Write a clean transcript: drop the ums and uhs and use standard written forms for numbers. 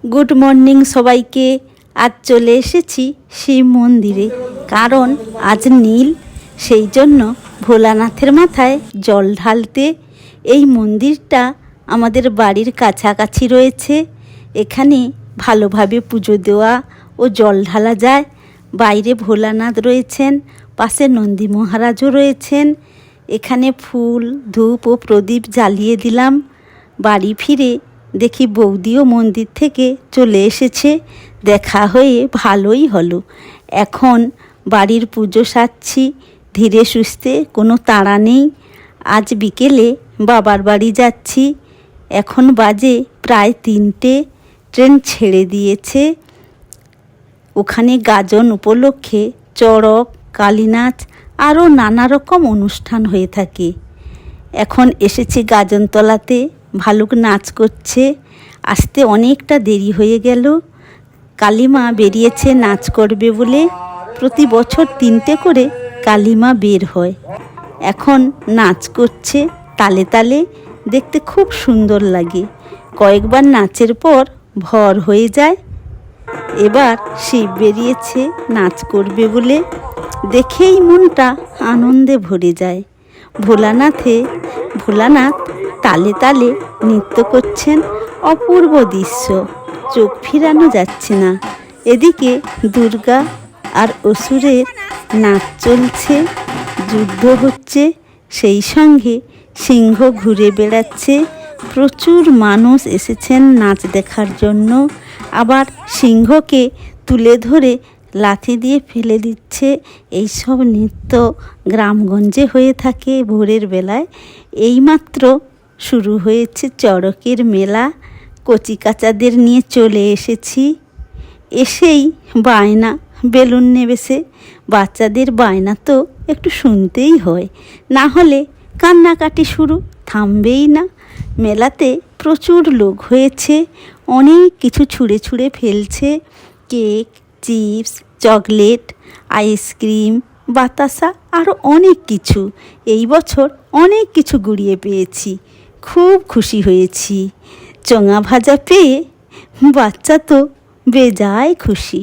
Good morning সবাইকে। আজ চলে এসেছি শিব মন্দিরে, কারণ আজ নীল, সেই জন্য ভোলানাথের মাথায় জল ঢালতে। এই মন্দিরটা আমাদের বাড়ির কাছাকাছি রয়েছে। এখানে ভালোভাবে পুজো দেওয়া ও জল ঢালা যায়। বাইরে ভোলানাথ রয়েছেন, পাশে নন্দী মহারাজও রয়েছেন। এখানে ফুল, ধূপ ও প্রদীপ জ্বালিয়ে দিলাম। বাড়ি ফিরে দেখি বৌদিও মন্দির থেকে চলে এসেছে। দেখা হয়ে ভালোই হলো। এখন বাড়ির পুজো সারছি, ধীরে সুস্থে, কোনো তাড়া নেই। আজ বিকেলে বাবার বাড়ি যাচ্ছি। এখন বাজে প্রায় 3টে। ট্রেন ছেড়ে দিয়েছে। ওখানে গাজন উপলক্ষে চড়ক, কালী নাচ আরও নানা রকম অনুষ্ঠান হয়ে থাকে। এখন এসেছি গাজনতলাতে, ভালুক নাচ করছে। আসতে অনেকটা দেরি হয়ে গেল। কালীমা বেরিয়েছে নাচ করবে বলে। প্রতি বছর 3টে করে কালীমা বের হয়। এখন নাচ করছে তালে তালে, দেখতে খুব সুন্দর লাগে। কয়েকবার নাচের পর ভর হয়ে যায়। এবার শিব বেরিয়েছে নাচ করবে বলে, দেখেই মনটা আনন্দে ভরে যায়। ভোলানাথ তালে তালে নৃত্য করছেন, অপূর্ব দৃশ্য, চোখ ফিরানো যাচ্ছে না। এদিকে দুর্গা আর অসুরের নাচ চলছে, যুদ্ধ হচ্ছে, সেই সঙ্গে সিংহ ঘুরে বেড়াচ্ছে। প্রচুর মানুষ এসেছেন নাচ দেখার জন্য। আবার সিংহকে তুলে ধরে লাথি দিয়ে ফেলে দিচ্ছে। এইসব নৃত্য গ্রামগঞ্জে হয়ে থাকে ভোরের বেলায়। এইমাত্র শুরু হয়েছে চড়কের মেলা। কচিকাচাদের নিয়ে চলে এসেছি। এসেই বায়না, বেলুন নেবেছে। বাচ্চাদের বায়না তো একটু শুনতেই হয়, না হলে কান্নাকাটি শুরু, থামবেই না। মেলাতে প্রচুর লোক হয়েছে, অনেক কিছু ছুঁড়ে ছুঁড়ে ফেলছে। কেক, চিপস, চকলেট, আইসক্রিম, বাতাসা আরও অনেক কিছু। এই বছর অনেক কিছু কুড়িয়ে পেয়েছি, খুব খুশি হয়েছি। চোঙা ভাজা পেয়ে বাচ্চা তো বেজায় খুশি।